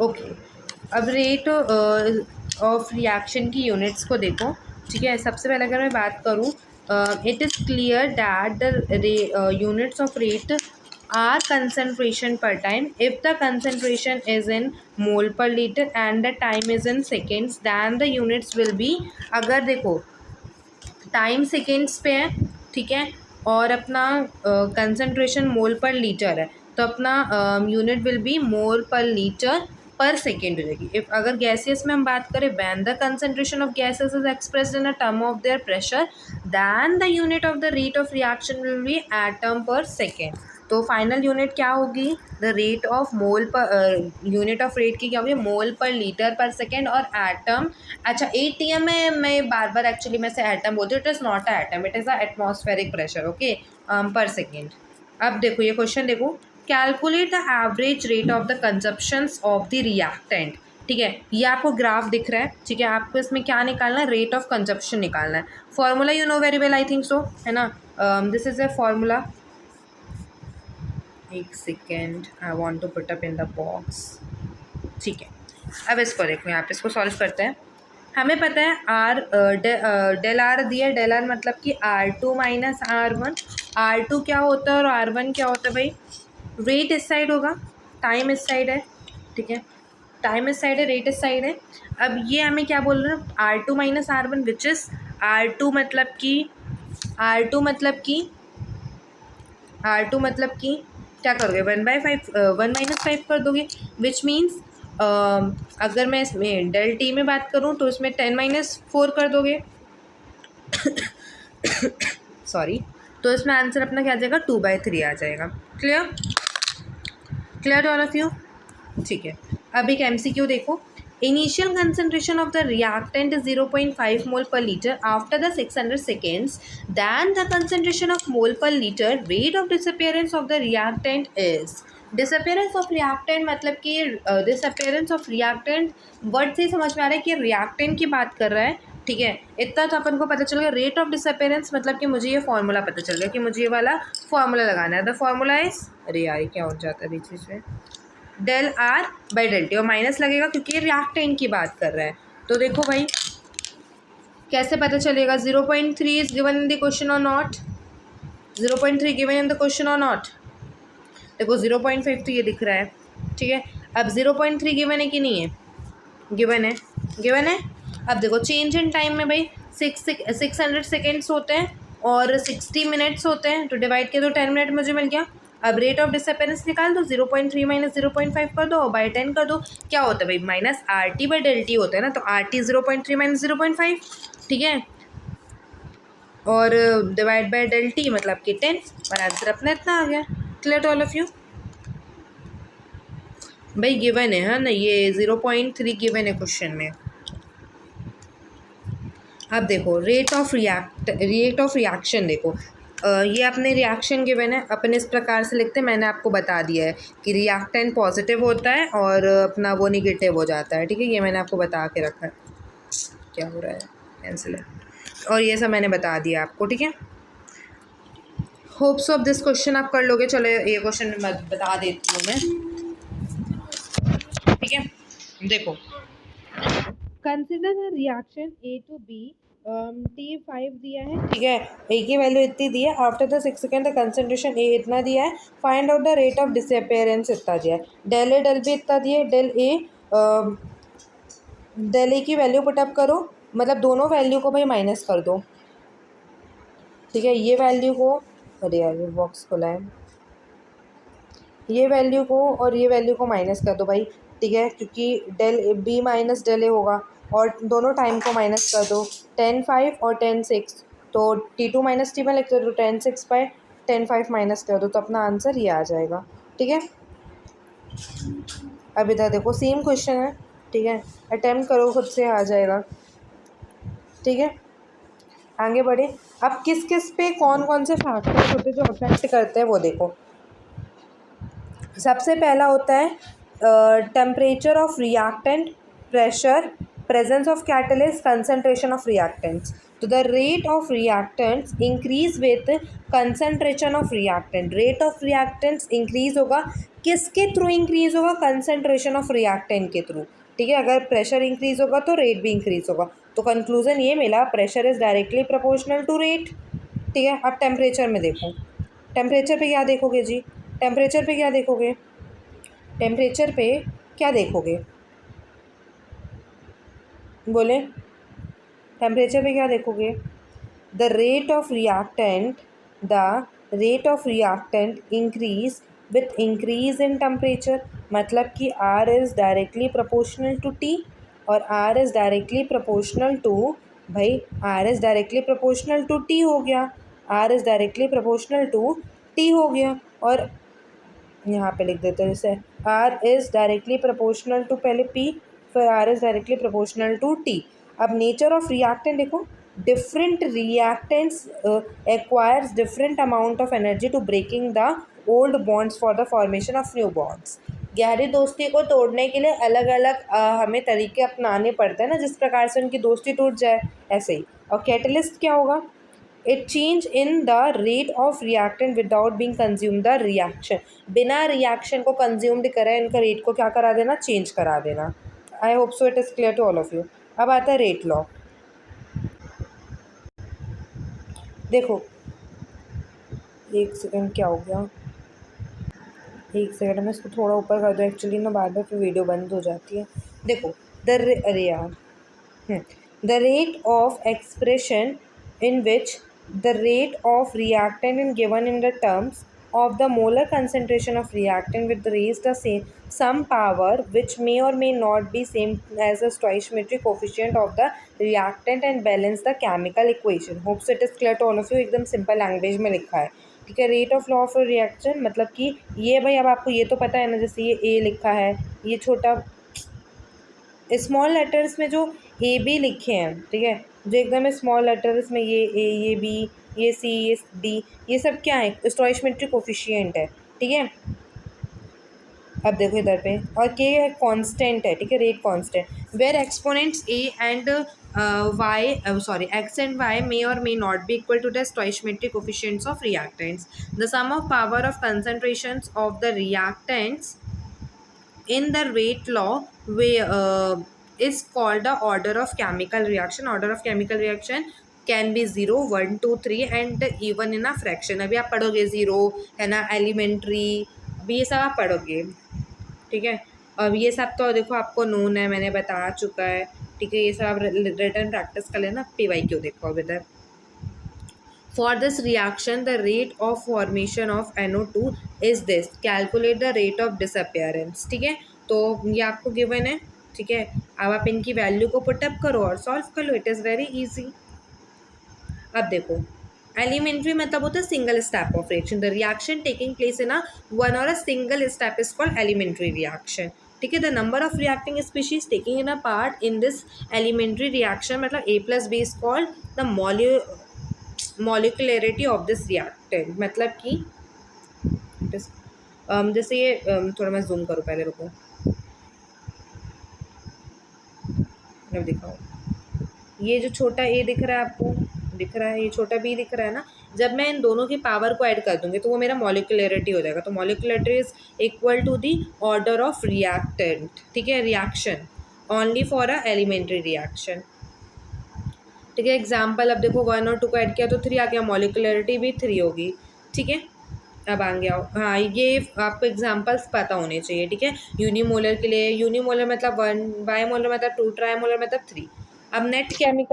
Okay, अब rate of reaction की units को देखो, ठीक है। सबसे पहले अगर मैं बात करूँ, it is clear that the units of rate are concentration per time. If the concentration is in mole per litre and the time is in seconds, then the units will be, अगर देखो time seconds पे है, ठीक है, और अपना concentration मोल per litre है, तो अपना unit will be mole per litre पर सेकेंड हो जाएगी। इफ अगर गैसेस में हम बात करें, when the concentration of gases is expressed in a term of their pressure, then the unit of the rate of reaction will be atom per second. तो final unit क्या होगी, द रेट ऑफ मोल पर, unit of rate की क्या होगी, मोल per litre पर second, और atom, अच्छा एटीएम में मैं बार बार एक्चुअली मैं से एटम बोलती हूँ, it is not a atom, it is a atmospheric pressure, okay, पर सेकेंड। अब देखो ये क्वेश्चन देखो, calculate the average rate of the consumptions of the reactant, ठीक है। ये आपको ग्राफ दिख रहा है, ठीक है, आपको इसमें क्या निकालना है, रेट ऑफ कंजप्शन निकालना है। Formula you know very well, I think so, है ना। दिस इज अ फॉर्मूला, एक second, I want to put up in the box, ठीक है। अब इसको देखो, यहाँ पे इसको सॉल्व करते हैं। हमें पता है आर, डेल आर दिया, डेल आर मतलब कि R2 माइनस R1। R2 क्या होता है और R1 क्या होता है भाई, रेट इस साइड होगा, टाइम इस साइड है, ठीक है, टाइम इस साइड है, रेट इस साइड है। अब ये हमें क्या बोल रहे हैं, R2 minus R1 which is R2 मतलब कि, R2 मतलब कि, R2 मतलब कि क्या करोगे, 1/5, 1 - 5 कर दोगे, विच मीन्स अगर मैं इसमें डेल टी में बात करूँ तो इसमें 10 - 4 कर दोगे, सॉरी, तो इसमें आंसर अपना क्या आ जाएगा, 2/3 आ जाएगा। Clear, clear all of you, ठीक है। अब एक MCQ देखो, initial concentration of the reactant is 0.5 mole per litre after the 600 seconds, then the concentration of mole per litre, rate of disappearance of the reactant is. Disappearance of reactant मतलब कि, disappearance of reactant word से ही समझ में आ रहा है कि reactant की बात कर रहा है, ठीक है। इतना तो अपन को पता चल गया। रेट ऑफ डिसअपियरेंस मतलब कि मुझे ये फॉर्मूला पता चल गया कि मुझे ये वाला फॉर्मूला लगाना है। द फॉर्मूला इज, अरे यार क्या हो जाता है बीच बीच में, del R by del T, और माइनस लगेगा क्योंकि ये रिएक्टेंट की बात कर रहा है। तो देखो भाई कैसे पता चलेगा, 0.3 is given in the question or not, 0.3 given in the question or not. देखो 0.5 तो ये दिख रहा है, ठीक है। अब 0.3 गिवन है कि नहीं है, गिवन है, गिवन है। अब देखो चेंज इन टाइम में भाई 600 सेकेंड्स होते हैं और 60 मिनट्स होते हैं, तो डिवाइड किया तो 10 मिनट मुझे मिल गया। अब रेट ऑफ डिसअपियरेंस निकाल दो, 0.3 माइनस 0.5 कर दो और बाई 10 कर दो, क्या होता है भाई, minus RT by del T होता है ना, तो RT 0.3 माइनस 0.5, ठीक है, और डिवाइड बाई डेल टी मतलब कि 10, और आंसर अपना इतना आ गया। Clear to all of you, भाई गिवन है ना, ये 0.3 गिवन है क्वेश्चन में। अब देखो रेट ऑफ रिएक्शन देखो, ये अपने रिएक्शन गिवन है, अपन इस प्रकार से लिखते हैं, मैंने आपको बता दिया है कि रिएक्टेंट पॉजिटिव होता है और अपना वो निगेटिव हो जाता है, ठीक है, ये मैंने आपको बता के रखा है। क्या हो रहा है, कैंसिल है, और ये सब मैंने बता दिया आपको, ठीक है। होप्स ऑफ दिस क्वेश्चन आप कर लोगे। चलो ये क्वेश्चन बता देती हूँ मैं, ठीक है। देखो, consider the reaction A to B, T5 दिया है, ठीक है, A की वैल्यू इतनी दी है, after the 6 second the concentration A इतना दिया है, find out the rate of disappearance इतना दिया है, डेल A डेल B इतना दिया है, डेल A की वैल्यू पुटअप करो, मतलब दोनों वैल्यू को भाई माइनस कर दो, ठीक है, ये वैल्यू को, अरे यार ये बॉक्स खुला है, ये वैल्यू को और ये वैल्यू को माइनस कर दो भाई, ठीक है, क्योंकि del B minus del A होगा, और दोनों टाइम को माइनस कर दो, 10/5 और 10/6, तो T2 माइनस T1 लिख दो, 10/6 बाय 10/5 माइनस कर दो, तो अपना आंसर ये आ जाएगा, ठीक है। अब इधर देखो सेम क्वेश्चन है, ठीक है, अटेम्प्ट करो खुद से आ जाएगा, ठीक है। आगे बढ़े, अब किस किस पे कौन कौन से फैक्टर्स होते हैं जो अफेक्ट करते हैं वो देखो। सबसे पहला होता है temperature of reactant, pressure, presence of catalyst, concentration of reactants. तो the rate of reactants increase with concentration of reactant, rate of reactants increase होगा किसके थ्रू इंक्रीज होगा? कंसंट्रेशन ऑफ रिएक्टेंट के थ्रू, ठीक है। अगर प्रेशर इंक्रीज होगा तो रेट भी इंक्रीज होगा। तो कंक्लूजन ये मिला, pressure is directly proportional to rate, ठीक है। अब टेम्परेचर में देखो, टेम्परेचर पे क्या देखोगे जी? टेम्परेचर पे क्या देखोगे? टेम्परेचर पे क्या देखोगे? बोले, टेम्परेचर पे क्या देखोगे? The rate of reactant, the rate of reactant increase with increase in temperature, मतलब कि R is directly proportional to T, और R is directly proportional to, भाई R is directly proportional to T हो गया, R is directly proportional to T हो गया। और यहाँ पे लिख देते हैं जैसे R is directly proportional to, पहले P, फिर R is directly proportional to T। अब नेचर ऑफ रिएक्टेंट देखो, different reactants acquires different amount of energy to breaking the old bonds for the formation of new bonds. गहरी दोस्ती को तोड़ने के लिए अलग अलग हमें तरीके अपनाने पड़ते हैं ना, जिस प्रकार से उनकी दोस्ती टूट जाए, ऐसे ही। और कैटलिस्ट क्या होगा? It change in the rate of reactant without being consume the reaction, बिना रिएक्शन को कंज्यूम्ड करे इनका रेट को क्या करा देना? चेंज करा देना। I hope so it is clear to all of you. अब आता है रेट लॉ। देखो, एक सेकंड, क्या हो गया? एक सेकंड, मैं इसको थोड़ा ऊपर कर दूँ, एक्चुअली ना बार बार फिर वीडियो बंद हो जाती है। देखो, अरे यार, the rate of expression in which the rate of reactant is given in the terms of the molar concentration of reactant with raised the same some power which may or may not be same as the stoichiometric coefficient of the reactant and balance the chemical equation. Hope so it is clear to all of you। एकदम simple language में लिखा है, ठीक है। Rate of law of reaction मतलब कि ये, भाई अब आपको ये तो पता है ना, जैसे ये ए लिखा है, ये छोटा स्मॉल लेटर्स में जो ए बी लिखे हैं, ठीक है, जो एकदम स्मॉल लेटर्स में ये ए, ये बी, ये सी, ये डी, ये सब क्या है? स्टोइचोमेट्रिक कोफिशिएंट है, ठीक है। अब देखो इधर पे, और के कांस्टेंट है, ठीक है, rate constant, where exponents A and Y, sorry X and Y may or may not be equal to the stoichiometric coefficients of reactants. The sum of power of concentrations of the reactants in the rate law is called the order of chemical reaction। order of chemical reaction can be 0, 1, 2, 3 and even in a fraction। अभी आप पढ़ोगे 0 है ना, elementary, अभी ये सब आप पढ़ोगे, ठीक है। अब ये सब तो देखो आपको नोन है, मैंने बता चुका है, ठीक है। ये सब आप रिटर्न प्रैक्टिस कर लेना, PYQ देखो अब इधर। For this reaction, the rate of formation of NO2 is this। Calculate the rate of disappearance, ठीक है। तो ये आपको गिवन है, ठीक है। अब आप इनकी वैल्यू को पुटअप करो और सॉल्व कर लो, इट इज़ वेरी इजी। अब देखो, एलिमेंट्री मतलब होता है single step of reaction. The reaction taking place in a one or a single step is called elementary reaction, ठीक है। The number of reacting species taking in a part in this elementary reaction मतलब A+B is called the molecularity of this reactant, मतलब कि जैसे ये थोड़ा मैं zoom करूँ, पहले रुको, अब दिखाओ, ये जो छोटा ए दिख रहा है आपको, दिख रहा है, ये छोटा बी दिख रहा है ना, जब मैं इन दोनों की पावर को ऐड कर दूंगी तो वो मेरा मॉलिक्युलरिटी हो जाएगा। तो molecularity is equal to the order of reactant, ठीक है, reaction only for a elementary reaction, ठीक है। एग्जाम्पल अब देखो 1 और 2 को ऐड किया तो 3 आ गया, मॉलिक्युलरिटी भी 3 होगी, ठीक है। अब आ गया, हाँ ये आपको एग्जाम्पल्स पता होने चाहिए, ठीक है। यूनिमोलर के लिए, यूनिमोलर मतलब 1, बाईमोलर मतलब 2, ट्राईमोलर मतलब 3। अब नेट केमिकल